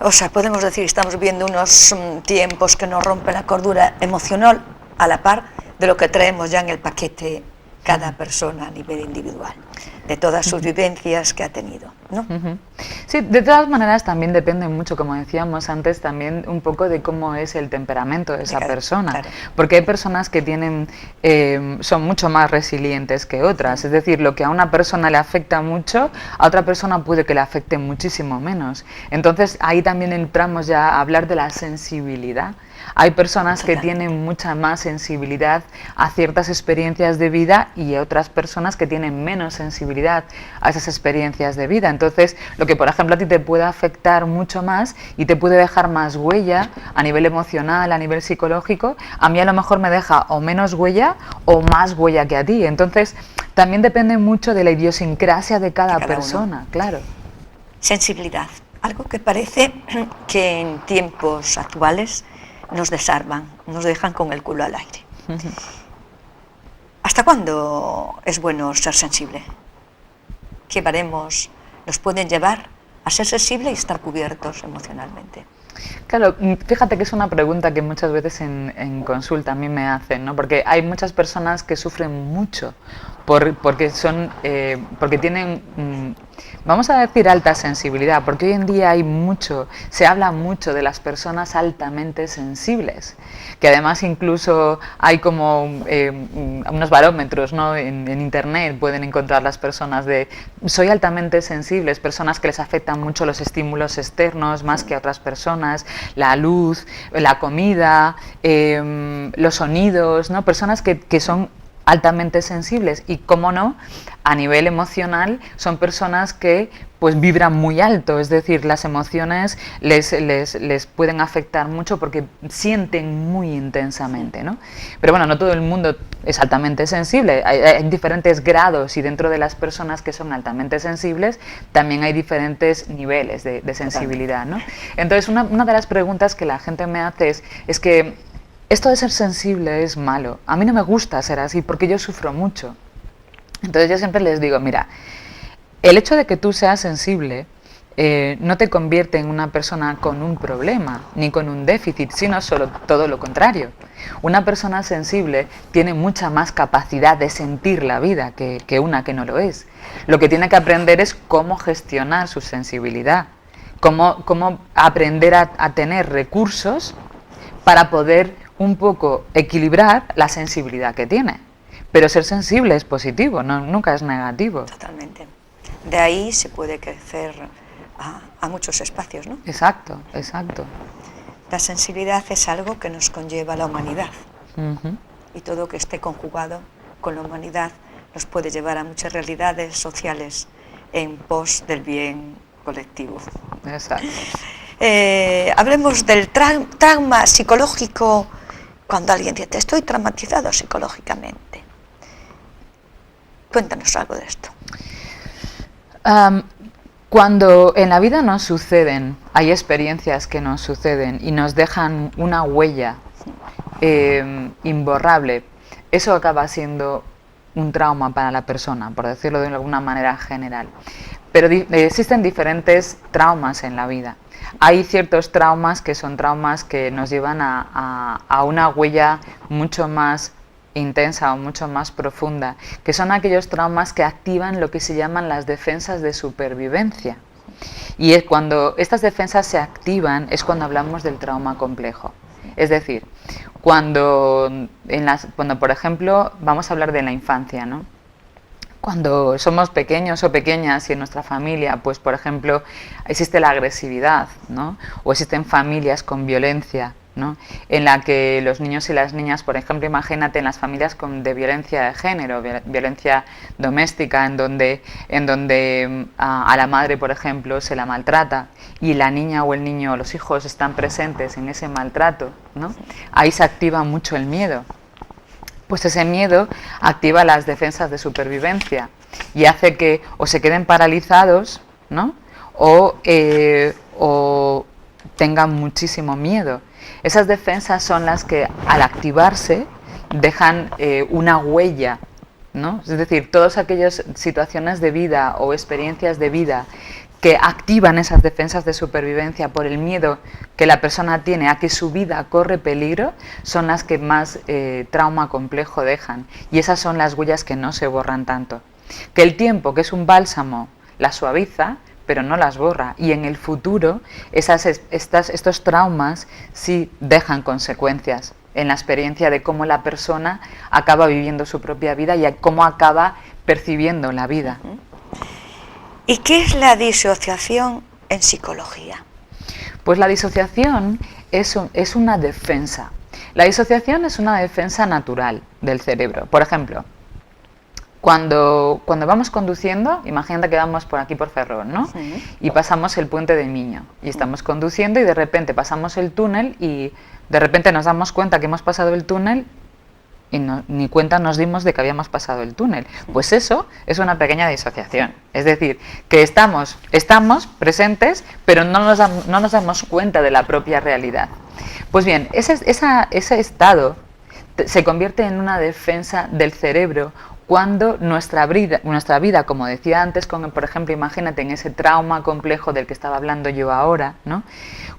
O sea, podemos decir que estamos viendo unos tiempos que nos rompen la cordura emocional a la par de lo que traemos ya en el paquete cada persona a nivel individual, de todas sus vivencias que ha tenido, ¿no? Sí, de todas maneras también depende mucho, como decíamos antes, también un poco de cómo es el temperamento de esa persona, claro. Porque hay personas que son mucho más resilientes que otras, es decir, lo que a una persona le afecta mucho, a otra persona puede que le afecte muchísimo menos. Entonces ahí también entramos ya a hablar de la sensibilidad. Hay personas que tienen mucha más sensibilidad a ciertas experiencias de vida y otras personas que tienen menos sensibilidad a esas experiencias de vida. Entonces, lo que por ejemplo a ti te puede afectar mucho más y te puede dejar más huella a nivel emocional, a nivel psicológico, a mí a lo mejor me deja o menos huella o más huella que a ti. Entonces, también depende mucho de la idiosincrasia de cada persona, claro. Sensibilidad, algo que parece que en tiempos actuales nos desarman, nos dejan con el culo al aire. ¿Hasta cuándo es bueno ser sensible? ¿Qué baremos nos pueden llevar a ser sensible y estar cubiertos emocionalmente? Claro, fíjate que es una pregunta que muchas veces en consulta a mí me hacen, ¿no? Porque hay muchas personas que sufren mucho porque tienen, vamos a decir, alta sensibilidad, porque hoy en día se habla mucho de las personas altamente sensibles, que además incluso hay como unos barómetros, ¿no? En internet pueden encontrar las personas de soy altamente sensibles, personas que les afectan mucho los estímulos externos más que a otras personas, la luz, la comida, los sonidos, ¿no? Personas que son altamente sensibles y, cómo no, a nivel emocional son personas que pues vibran muy alto, es decir, las emociones les pueden afectar mucho porque sienten muy intensamente, ¿no? Pero bueno, no todo el mundo es altamente sensible, hay diferentes grados y dentro de las personas que son altamente sensibles también hay diferentes niveles de sensibilidad, ¿no? Entonces una de las preguntas que la gente me hace es que esto de ser sensible es malo. A mí no me gusta ser así porque yo sufro mucho. Entonces yo siempre les digo, mira, el hecho de que tú seas sensible no te convierte en una persona con un problema ni con un déficit, sino solo todo lo contrario. Una persona sensible tiene mucha más capacidad de sentir la vida que una que no lo es. Lo que tiene que aprender es cómo gestionar su sensibilidad, cómo aprender a tener recursos para poder un poco equilibrar la sensibilidad que tiene. Pero ser sensible es positivo, nunca es negativo. Totalmente. De ahí se puede crecer a muchos espacios, ¿no? Exacto, exacto. La sensibilidad es algo que nos conlleva la humanidad. Uh-huh. Y todo que esté conjugado con la humanidad nos puede llevar a muchas realidades sociales en pos del bien colectivo. Exacto. Hablemos del trauma psicológico. Cuando alguien dice, estoy traumatizado psicológicamente. Cuéntanos algo de esto. Cuando en la vida nos suceden, hay experiencias que nos suceden y nos dejan una huella imborrable, eso acaba siendo un trauma para la persona, por decirlo de alguna manera general. Pero existen diferentes traumas en la vida. Hay ciertos traumas que son traumas que nos llevan a una huella mucho más intensa o mucho más profunda, que son aquellos traumas que activan lo que se llaman las defensas de supervivencia. Y es cuando estas defensas se activan es cuando hablamos del trauma complejo. Es decir, cuando por ejemplo, vamos a hablar de la infancia, ¿no? Cuando somos pequeños o pequeñas y en nuestra familia, pues por ejemplo, existe la agresividad, ¿no? O existen familias con violencia, ¿no? En la que los niños y las niñas, por ejemplo, imagínate en las familias de violencia de género, violencia doméstica, en donde a la madre, por ejemplo, se la maltrata y la niña o el niño o los hijos están presentes en ese maltrato, ¿no? Ahí se activa mucho el miedo. Pues ese miedo activa las defensas de supervivencia y hace que o se queden paralizados, ¿no? o tengan muchísimo miedo. Esas defensas son las que al activarse dejan una huella, ¿no? Es decir, todas aquellas situaciones de vida o experiencias de vida que activan esas defensas de supervivencia por el miedo que la persona tiene a que su vida corre peligro, son las que más trauma complejo dejan. Y esas son las huellas que no se borran tanto. Que el tiempo, que es un bálsamo, las suaviza, pero no las borra. Y en el futuro estos traumas sí dejan consecuencias en la experiencia de cómo la persona acaba viviendo su propia vida y cómo acaba percibiendo la vida. ¿Y qué es la disociación en psicología? Pues la disociación es una defensa. La disociación es una defensa natural del cerebro. Por ejemplo, cuando vamos conduciendo, imagínate que vamos por aquí por Ferrol, ¿no? Sí. Y pasamos el puente de Miño y estamos conduciendo y de repente pasamos el túnel y de repente nos damos cuenta que hemos pasado el túnel y ni cuenta nos dimos de que habíamos pasado el túnel. Pues eso es una pequeña disociación. Es decir, que estamos presentes, pero no nos damos cuenta de la propia realidad. Pues bien, ese estado se convierte en una defensa del cerebro cuando nuestra vida, como decía antes, por ejemplo, imagínate en ese trauma complejo del que estaba hablando yo ahora, ¿no?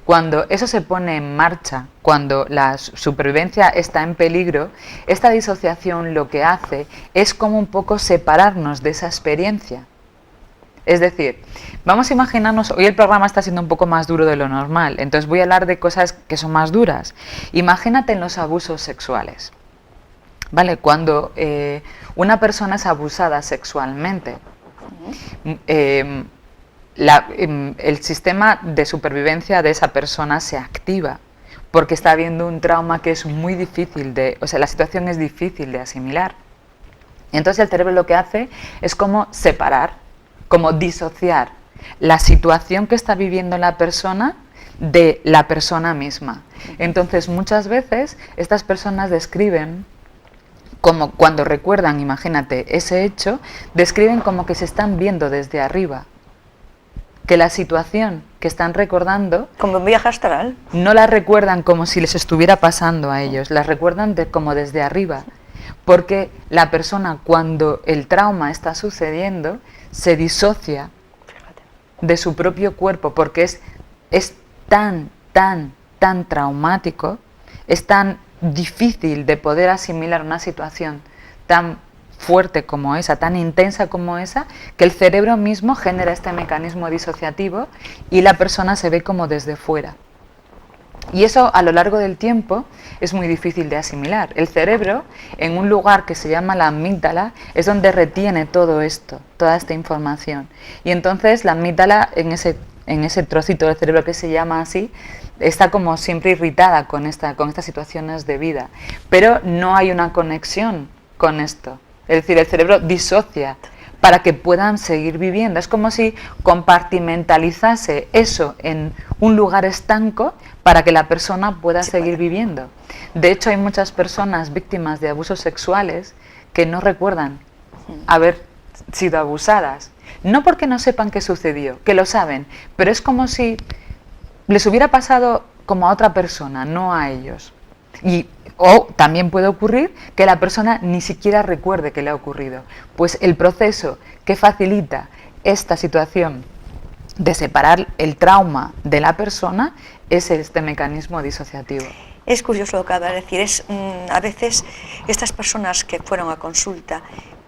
Cuando eso se pone en marcha, cuando la supervivencia está en peligro, esta disociación lo que hace es como un poco separarnos de esa experiencia. Es decir, vamos a imaginarnos, hoy el programa está siendo un poco más duro de lo normal, entonces voy a hablar de cosas que son más duras. Imagínate en los abusos sexuales. ¿Vale? Cuando una persona es abusada sexualmente, el sistema de supervivencia de esa persona se activa porque está habiendo un trauma que es muy difícil la situación es difícil de asimilar. Y entonces el cerebro lo que hace es como separar, como disociar la situación que está viviendo la persona de la persona misma. Entonces muchas veces estas personas describen como cuando recuerdan, imagínate, ese hecho, describen como que se están viendo desde arriba, que la situación que están recordando... Como un viaje astral. No la recuerdan como si les estuviera pasando a ellos, las recuerdan como desde arriba, porque la persona cuando el trauma está sucediendo se disocia de su propio cuerpo, porque es tan traumático, es tan difícil de poder asimilar una situación tan fuerte como esa, tan intensa como esa, que el cerebro mismo genera este mecanismo disociativo y la persona se ve como desde fuera. Y eso a lo largo del tiempo es muy difícil de asimilar. El cerebro, en un lugar que se llama la amígdala, es donde retiene todo esto, toda esta información. Y entonces la amígdala, en ese trocito del cerebro que se llama así, está como siempre irritada con estas situaciones de vida, pero no hay una conexión con esto. Es decir, el cerebro disocia para que puedan seguir viviendo. Es como si compartimentalizase eso en un lugar estanco para que la persona pueda seguir viviendo. De hecho, hay muchas personas víctimas de abusos sexuales que no recuerdan haber sido abusadas. No porque no sepan qué sucedió, que lo saben, pero es como si les hubiera pasado como a otra persona, no a ellos. O también puede ocurrir que la persona ni siquiera recuerde que le ha ocurrido. Pues el proceso que facilita esta situación de separar el trauma de la persona es este mecanismo disociativo. Es curioso lo que acaba de decir. A veces estas personas que fueron a consulta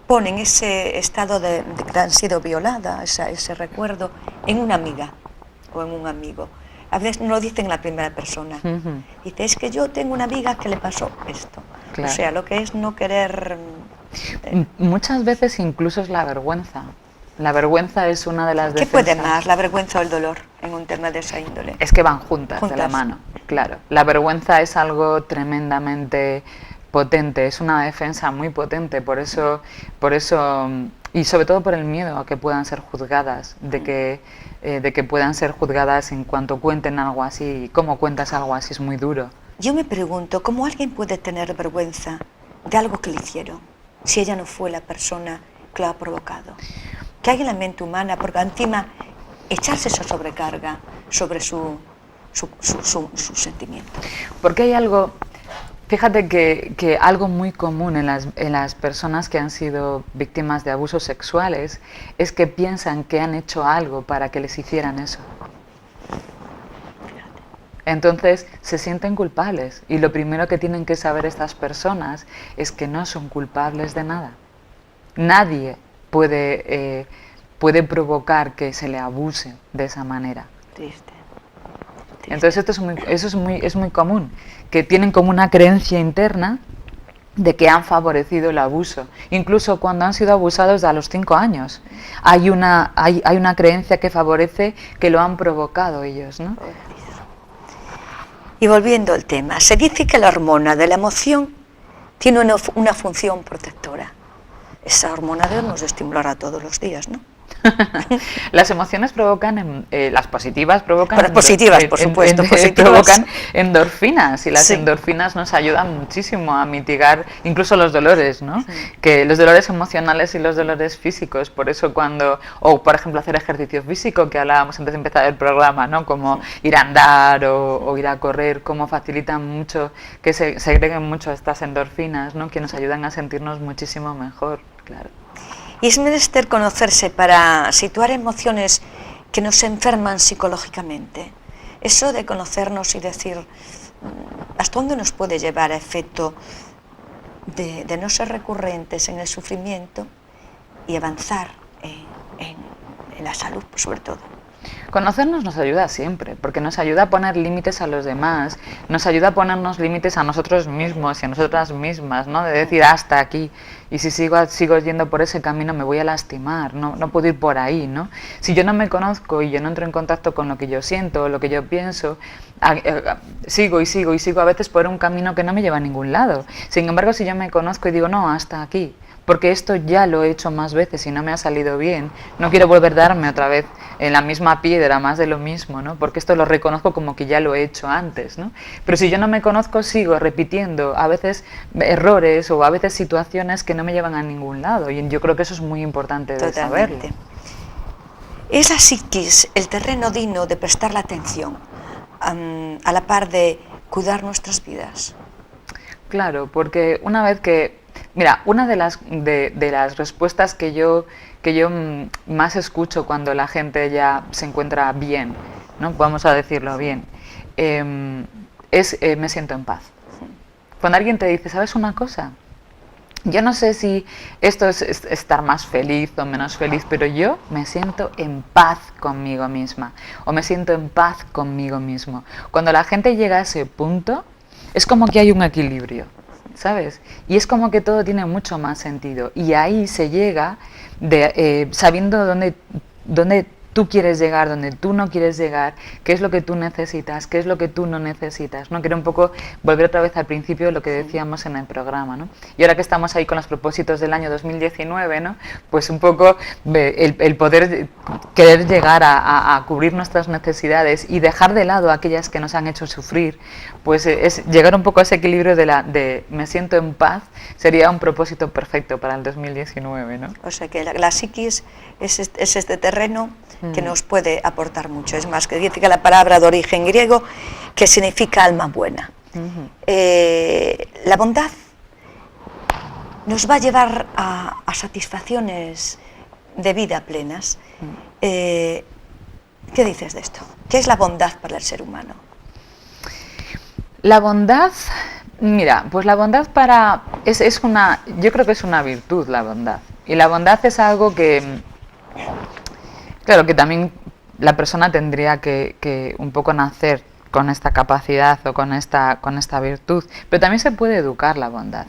ponen ese estado de que han sido violadas, ese recuerdo, en una amiga o en un amigo. A veces no lo dicen en la primera persona. Dice, es que yo tengo una amiga que le pasó esto. Claro. O sea, lo que es no querer... Muchas veces incluso es la vergüenza. La vergüenza es una de las defensas. ¿Qué puede más, la vergüenza o el dolor en un tema de esa índole? Es que van juntas de la mano, claro. La vergüenza es algo tremendamente potente, es una defensa muy potente, por eso y sobre todo por el miedo a que puedan ser juzgadas, de que puedan ser juzgadas en cuanto cuenten algo así. Cómo cuentas algo así es muy duro. Yo me pregunto, ¿cómo alguien puede tener vergüenza de algo que le hicieron si ella no fue la persona que lo ha provocado? ¿Qué hay en la mente humana? Porque encima echarse esa sobrecarga sobre su sentimiento. Porque hay algo... Fíjate que algo muy común en las personas que han sido víctimas de abusos sexuales es que piensan que han hecho algo para que les hicieran eso. Entonces se sienten culpables y lo primero que tienen que saber estas personas es que no son culpables de nada. Nadie puede provocar que se le abuse de esa manera. Triste. Entonces eso es muy común, que tienen como una creencia interna de que han favorecido el abuso, incluso cuando han sido abusados a los 5 años. Hay una creencia que favorece que lo han provocado ellos, ¿no? Y volviendo al tema, se dice que la hormona de la emoción tiene una función protectora. Esa hormona debemos estimularla todos los días, ¿no? Las emociones provocan, las positivas provocan... Bueno, positivas, por supuesto, positivas. Provocan endorfinas y las endorfinas nos ayudan muchísimo a mitigar incluso los dolores, ¿no? Sí. Que los dolores emocionales y los dolores físicos, por eso o por ejemplo hacer ejercicio físico, que hablábamos antes de empezar el programa, ¿no? Como ir a andar o ir a correr, cómo facilitan mucho, que se segreguen mucho estas endorfinas, ¿no? Que nos ayudan a sentirnos muchísimo mejor. claro. Y es menester conocerse para situar emociones que nos enferman psicológicamente. Eso de conocernos y decir hasta dónde nos puede llevar a efecto de no ser recurrentes en el sufrimiento y avanzar en la salud, sobre todo. Conocernos nos ayuda siempre, porque nos ayuda a poner límites a los demás, nos ayuda a ponernos límites a nosotros mismos y a nosotras mismas, ¿no? De decir hasta aquí, y si sigo yendo por ese camino me voy a lastimar, no puedo ir por ahí, ¿no? Si yo no me conozco y yo no entro en contacto con lo que yo siento, lo que yo pienso, sigo a veces por un camino que no me lleva a ningún lado. Sin embargo, si yo me conozco y digo, no, hasta aquí, porque esto ya lo he hecho más veces y no me ha salido bien, no quiero volver a darme otra vez en la misma piedra, más de lo mismo, ¿no? Porque esto lo reconozco como que ya lo he hecho antes, ¿no? Pero si yo no me conozco, sigo repitiendo a veces errores o a veces situaciones que no me llevan a ningún lado, y yo creo que eso es muy importante de saberlo. Es la psiquis el terreno digno de prestar la atención, a la par de cuidar nuestras vidas. Claro, porque una vez que... Mira, una de las respuestas que yo más escucho cuando la gente ya se encuentra bien, ¿no? Vamos a decirlo bien, es me siento en paz. Cuando alguien te dice, ¿sabes una cosa? Yo no sé si esto es estar más feliz o menos feliz, pero yo me siento en paz conmigo misma o me siento en paz conmigo mismo. Cuando la gente llega a ese punto, es como que hay un equilibrio, ¿sabes? Y es como que todo tiene mucho más sentido. Y ahí se llega sabiendo dónde tú quieres llegar, donde tú no quieres llegar, qué es lo que tú necesitas, qué es lo que tú no necesitas, ¿no? Quiero un poco volver otra vez al principio de lo que decíamos en el programa, ¿no? Y ahora que estamos ahí con los propósitos del año 2019, ¿no? Pues un poco el poder querer llegar a cubrir nuestras necesidades y dejar de lado aquellas que nos han hecho sufrir, pues es llegar un poco a ese equilibrio de me siento en paz, sería un propósito perfecto para el 2019, ¿no? O sea que la psiquis es este terreno que nos puede aportar mucho. Es más, que dice que la palabra de origen griego que significa alma buena. La bondad nos va a llevar a satisfacciones de vida plenas. ¿Qué dices de esto? ¿Qué es la bondad para el ser humano? La bondad, mira, pues la bondad yo creo que es una virtud la bondad. Y la bondad es algo que, claro, que también la persona tendría que un poco nacer con esta capacidad o con esta virtud, pero también se puede educar la bondad,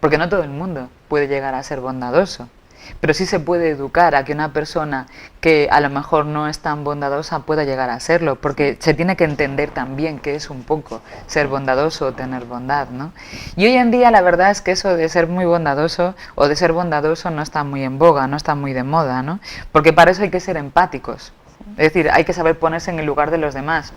porque no todo el mundo puede llegar a ser bondadoso, pero sí se puede educar a que una persona que a lo mejor no es tan bondadosa pueda llegar a serlo, porque se tiene que entender también qué es un poco ser bondadoso o tener bondad, ¿no? Y hoy en día la verdad es que eso de ser muy bondadoso o de ser bondadoso no está muy en boga, no está muy de moda, ¿no? Porque para eso hay que ser empáticos, es decir, hay que saber ponerse en el lugar de los demás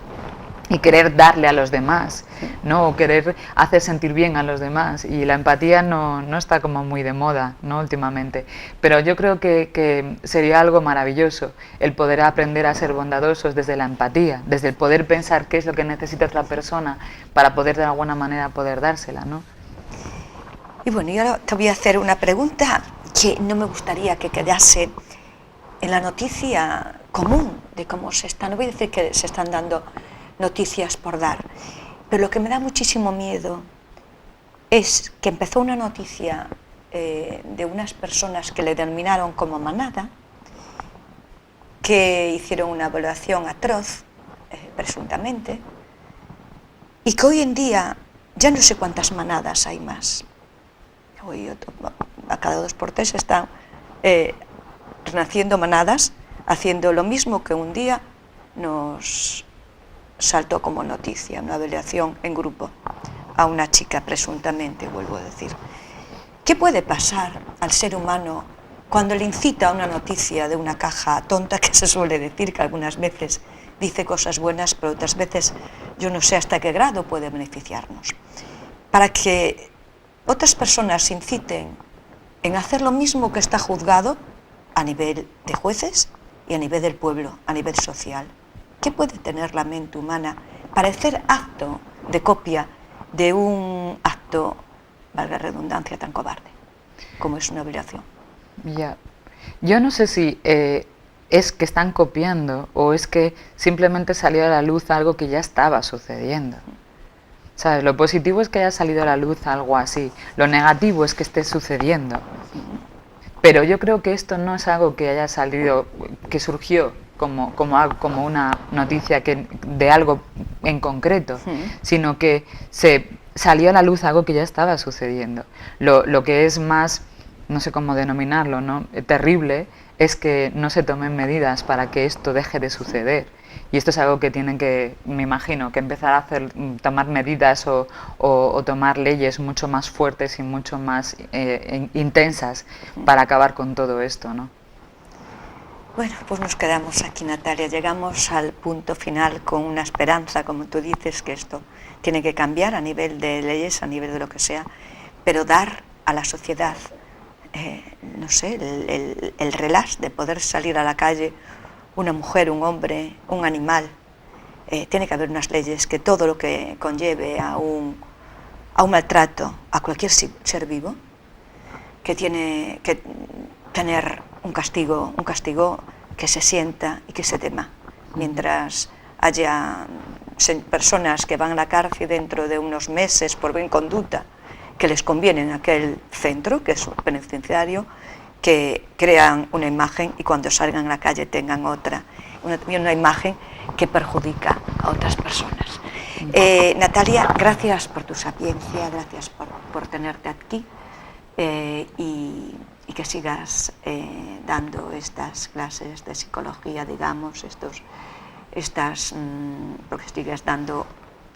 y querer darle a los demás, ¿no? O querer hacer sentir bien a los demás, y la empatía no está como muy de moda, ¿no? Últimamente, pero yo creo que sería algo maravilloso el poder aprender a ser bondadosos desde la empatía, desde el poder pensar qué es lo que necesita otra persona para poder de alguna manera poder dársela, ¿no? Y bueno, yo ahora te voy a hacer una pregunta que no me gustaría que quedase en la noticia común de cómo no voy a decir que se están dando noticias por dar, pero lo que me da muchísimo miedo es que empezó una noticia de unas personas que le denominaron como manada, que hicieron una evaluación atroz, presuntamente, y que hoy en día ya no sé cuántas manadas hay más. Hoy a cada 2 por 3 están naciendo manadas, haciendo lo mismo que un día nos saltó como noticia, una evaluación en grupo a una chica presuntamente, vuelvo a decir. ¿Qué puede pasar al ser humano cuando le incita a una noticia de una caja tonta, que se suele decir que algunas veces dice cosas buenas, pero otras veces yo no sé hasta qué grado puede beneficiarnos? Para que otras personas se inciten en hacer lo mismo que está juzgado a nivel de jueces y a nivel del pueblo, a nivel social. ¿Qué puede tener la mente humana para ser acto de copia de un acto, valga la redundancia, tan cobarde? como es una violación. Ya. Yo no sé si es que están copiando o es que simplemente salió a la luz algo que ya estaba sucediendo. ¿Sabes? Lo positivo es que haya salido a la luz algo así. Lo negativo es que esté sucediendo. Pero yo creo que esto no es algo que haya salido, que surgió como una noticia de algo en concreto, sino que se salió a la luz algo que ya estaba sucediendo. Lo que es más, no sé cómo denominarlo, ¿no?, terrible, es que no se tomen medidas para que esto deje de suceder. Y esto es algo que tienen que, me imagino, que empezar a tomar medidas o tomar leyes mucho más fuertes y mucho más intensas para acabar con todo esto, ¿no? Bueno, pues nos quedamos aquí, Natalia. Llegamos al punto final con una esperanza, como tú dices, que esto tiene que cambiar a nivel de leyes, a nivel de lo que sea, pero dar a la sociedad, no sé, el relax de poder salir a la calle, una mujer, un hombre, un animal. Tiene que haber unas leyes que todo lo que conlleve a un maltrato a cualquier ser vivo, que tiene que tener un castigo que se sienta y que se tema. Mientras haya personas que van a la cárcel dentro de unos meses por buena conducta, que les conviene en aquel centro, que es un penitenciario, que crean una imagen y cuando salgan a la calle tengan otra, una imagen que perjudica a otras personas. Natalia, gracias por tu sapiencia, gracias por tenerte aquí y que sigas dando estas clases de psicología, digamos, porque sigues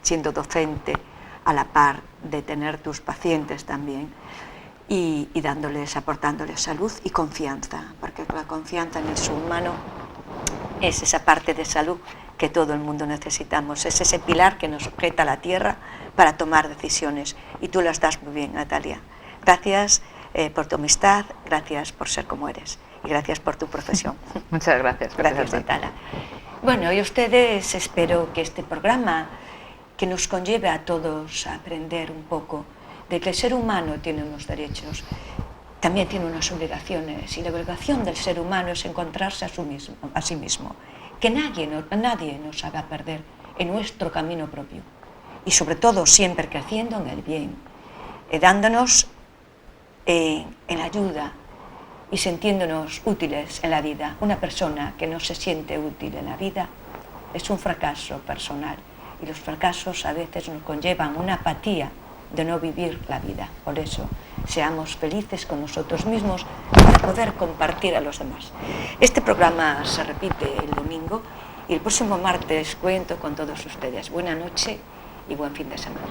siendo docente a la par de tener tus pacientes también y aportándoles salud y confianza, porque la confianza en el ser humano es esa parte de salud que todo el mundo necesitamos, es ese pilar que nos sujeta a la tierra para tomar decisiones, y tú las das muy bien, Natalia. Gracias por tu amistad, gracias por ser como eres y gracias por tu profesión. Muchas gracias. Gracias, Natalia. Bueno, y ustedes, espero que este programa que nos conlleve a todos a aprender un poco de que el ser humano tiene unos derechos, también tiene unas obligaciones, y la obligación del ser humano es encontrarse a sí mismo, que nadie nos haga perder en nuestro camino propio, y sobre todo siempre creciendo en el bien, dándonos en la ayuda y sintiéndonos útiles en la vida. Una persona que no se siente útil en la vida es un fracaso personal, y los fracasos a veces nos conllevan una apatía de no vivir la vida. Por eso, seamos felices con nosotros mismos para poder compartir a los demás. Este programa se repite el domingo y el próximo martes cuento con todos ustedes. Buena noche y buen fin de semana.